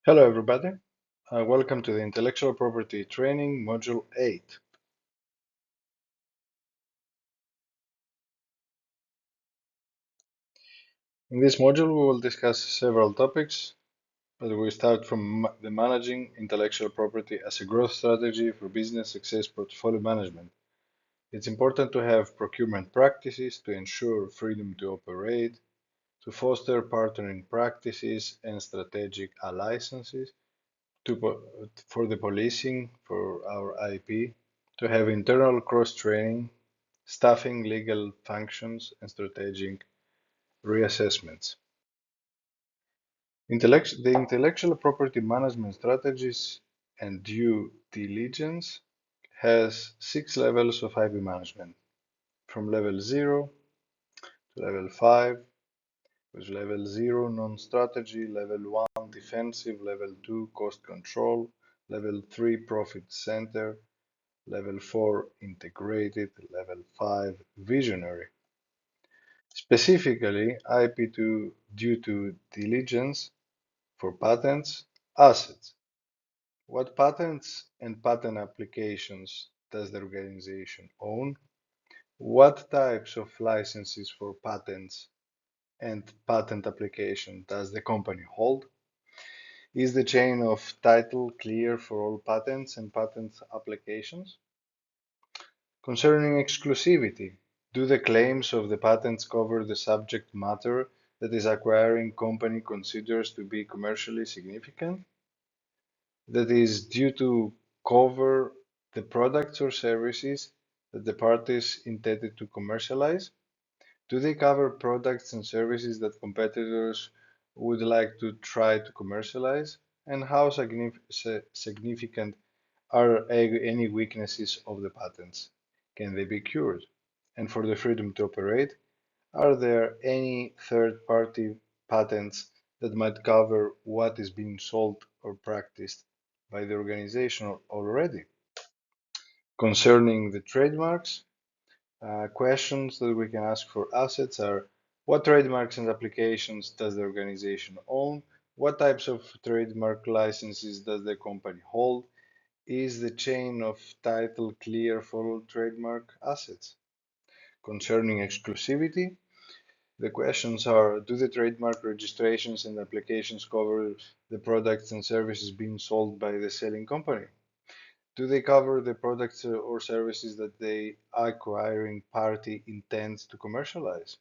Hello, everybody. Welcome to the Intellectual Property Training, Module 8. In this module, we will discuss several topics, but we start from the managing intellectual property as a growth strategy for business success portfolio management. It's important to have procurement practices to ensure freedom to operate, to foster partnering practices and strategic alliances, for the policing, for our IP, to have internal cross-training, staffing, legal functions, and strategic reassessments. The intellectual property management strategies and due diligence has 6 levels of IP management, from level 0 to level 5, with level 0 non-strategy, level 1 defensive, level 2 cost control, level 3 profit center, level 4 integrated, level 5 visionary. Specifically, IP2 due to diligence for patents, assets. What patents and patent applications does the organization own? What types of licenses for patents and patent application does the company hold? Is the chain of title clear for all patents and patent applications? Concerning exclusivity, do the claims of the patents cover the subject matter that the acquiring company considers to be commercially significant? That is due to cover the products or services that the parties intended to commercialize? Do they cover products and services that competitors would like to try to commercialize? And how significant are any weaknesses of the patents? Can they be cured? And for the freedom to operate, are there any third-party patents that might cover what is being sold or practiced by the organization already? Concerning the trademarks, questions that we can ask for assets are: what trademarks and applications does the organization own? What types of trademark licenses does the company hold? Is the chain of title clear for all trademark assets? Concerning exclusivity, the questions are: do the trademark registrations and applications cover the products and services being sold by the selling company? Do they cover the products or services that the acquiring party intends to commercialize?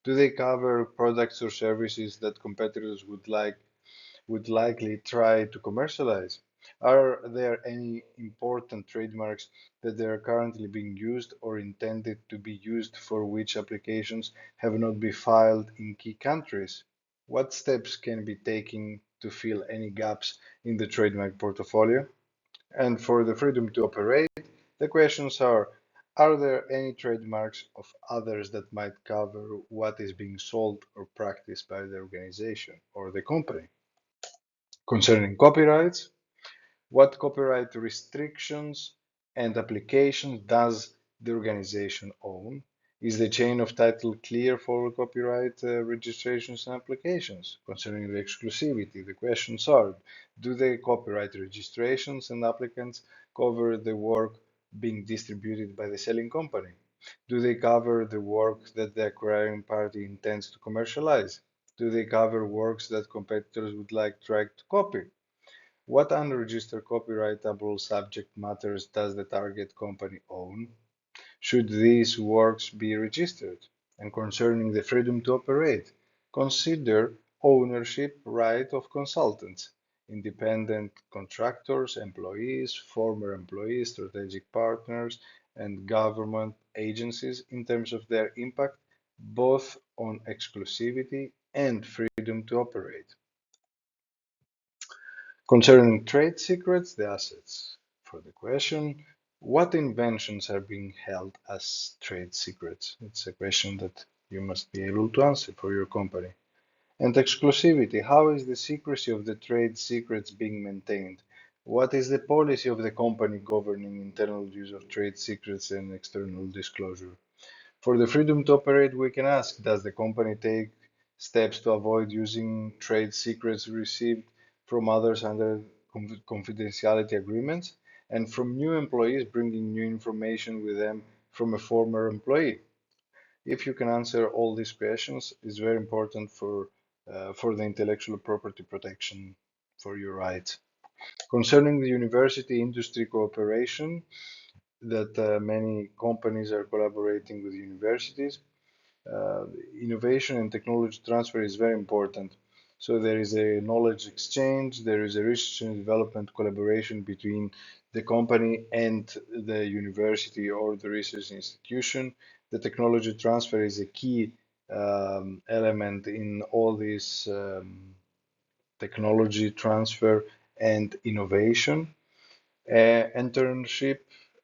Do they cover products or services that competitors would likely try to commercialize? Are there any important trademarks that they are currently being used or intended to be used for which applications have not been filed in key countries? What steps can be taken to fill any gaps in the trademark portfolio? And for the freedom to operate, the questions are there any trademarks of others that might cover what is being sold or practiced by the organization or the company? Concerning copyrights, what copyright restrictions and applications does the organization own? Is the chain of title clear for copyright registrations and applications? Concerning the exclusivity, the questions are: do the copyright registrations and applicants cover the work being distributed by the selling company? Do they cover the work that the acquiring party intends to commercialize? Do they cover works that competitors would like to try to copy? What unregistered copyrightable subject matters does the target company own? Should these works be registered? And concerning the freedom to operate, consider ownership right of consultants, independent contractors, employees, former employees, strategic partners, and government agencies in terms of their impact both on exclusivity and freedom to operate. Concerning trade secrets, the assets. For the question, what inventions are being held as trade secrets? It's a question that you must be able to answer for your company. And exclusivity, how is the secrecy of the trade secrets being maintained? What is the policy of the company governing internal use of trade secrets and external disclosure? For the freedom to operate, we can ask, does the company take steps to avoid using trade secrets received from others under confidentiality agreements, and from new employees bringing new information with them from a former employee. If you can answer all these questions, it's very important for the intellectual property protection for your rights. Concerning the university industry cooperation, that many companies are collaborating with universities, uh, innovation and technology transfer is very important. So there is a knowledge exchange, there is a research and development collaboration between the company and the university or the research institution. The technology transfer is a key element in all this technology transfer and innovation. Internship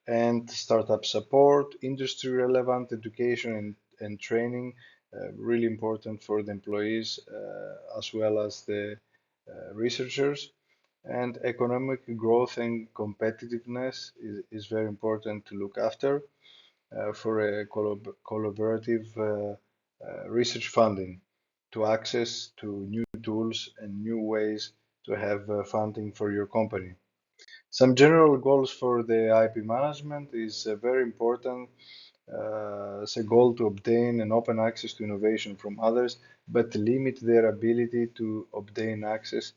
and startup support, industry relevant education and training, really important for the employees as well as the researchers. And economic growth and competitiveness is very important to look after for a collaborative research funding to access to new tools and new ways to have funding for your company. Some general goals for the IP management is very important. It's a goal to obtain and open access to innovation from others, but limit their ability to obtain access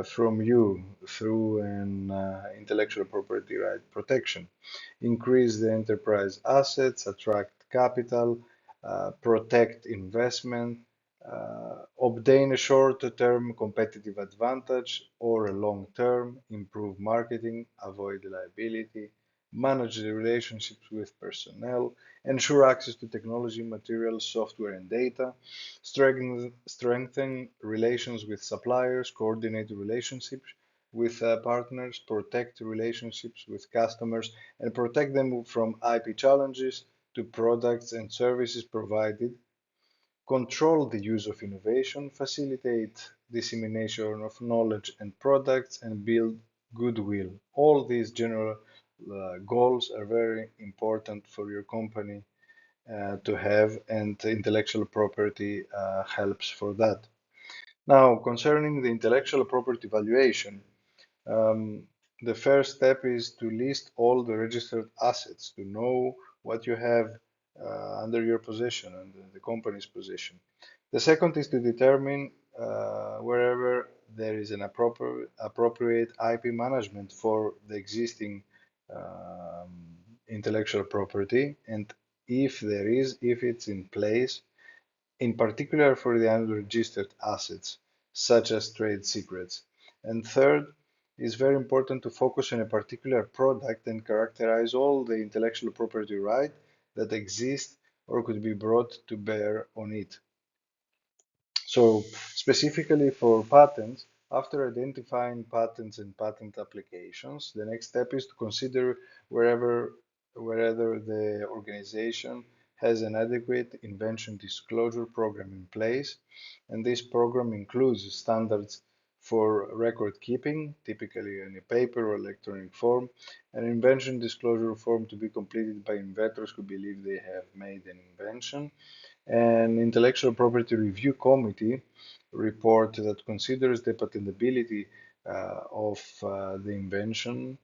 from you through an intellectual property right protection. Increase the enterprise assets, attract capital, protect investment, obtain a short-term competitive advantage or a long-term, improve marketing, avoid liability, manage the relationships with personnel, ensure access to technology, materials, software, and data, strengthen relations with suppliers, coordinate relationships with partners, protect relationships with customers, and protect them from IP challenges to products and services provided, control the use of innovation, facilitate dissemination of knowledge and products, and build goodwill. All these general goals are very important for your company to have, and intellectual property helps for that. Now, concerning the intellectual property valuation, um, the first step is to list all the registered assets, to know what you have under your possession and the company's possession. The second is to determine wherever there is an appropriate IP management for the existing um, intellectual property, and if there is, if it's in place, in particular for the unregistered assets, such as trade secrets. And third, it's very important to focus on a particular product and characterize all the intellectual property right that exist or could be brought to bear on it. So specifically for patents, after identifying patents and patent applications, the next step is to consider whether the organization has an adequate invention disclosure program in place, and this program includes standards for record keeping, typically in a paper or electronic form, an invention disclosure form to be completed by inventors who believe they have made an invention, an intellectual property review committee report that considers the patentability of the invention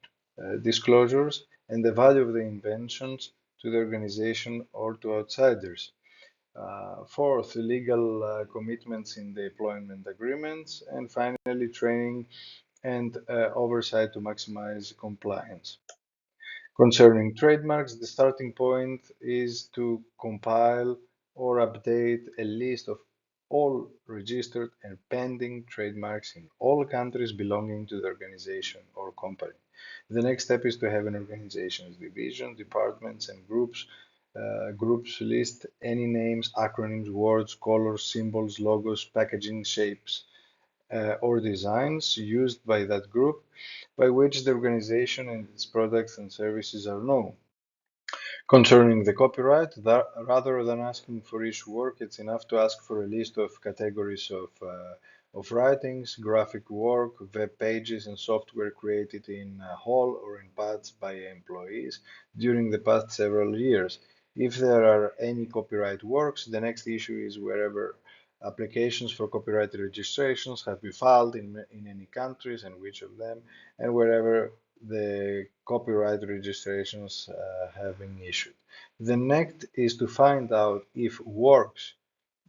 disclosures and the value of the inventions to the organization or to outsiders. Fourth, legal commitments in the employment agreements. And finally, training and oversight to maximize compliance. Concerning trademarks, the starting point is to compile or update a list of all registered and pending trademarks in all countries belonging to the organization or company. The next step is to have an organization's divisions, departments, and groups. Groups list any names, acronyms, words, colors, symbols, logos, packaging shapes, or designs used by that group by which the organization and its products and services are known. Concerning the copyright, rather than asking for each work, it's enough to ask for a list of categories of writings, graphic work, web pages, and software created in whole or in parts by employees during the past several years. If there are any copyright works, the next issue is wherever Applications for copyright registrations have been filed in any countries and which of them, and wherever the copyright registrations have been issued. The next is to find out if works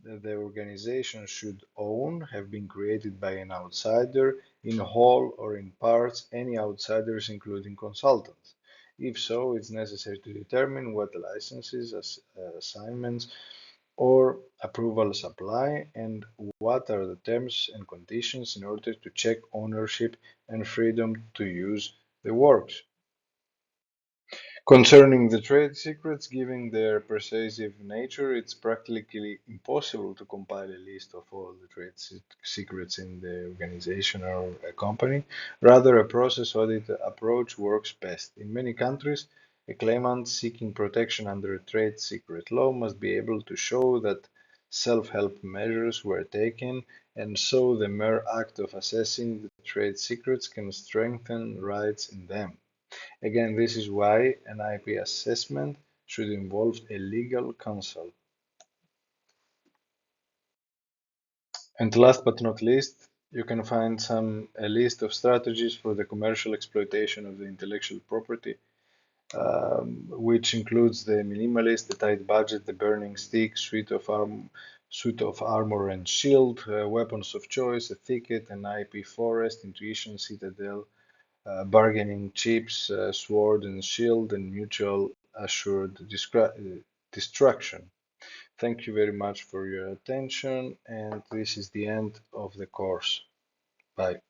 that the organization should own have been created by an outsider in whole or in parts, any outsiders including consultants. If so, it's necessary to determine what licenses, assignments, or approvals apply and what are the terms and conditions in order to check ownership and freedom to use the works. Concerning the trade secrets, given their pervasive nature, it's practically impossible to compile a list of all the trade secrets in the organization or a company. Rather, a process audit approach works best. In many countries, a claimant seeking protection under a trade secret law must be able to show that self-help measures were taken, and so the mere act of assessing the trade secrets can strengthen rights in them. Again, this is why an IP assessment should involve a legal counsel. And last but not least, you can find a list of strategies for the commercial exploitation of the intellectual property, which includes the minimalist, the tight budget, the burning stick, suit of armor and shield, weapons of choice, a thicket, an IP forest, intuition, citadel, bargaining chips, sword and shield, and mutual assured destruction. Thank you very much for your attention, and this is the end of the course. Bye.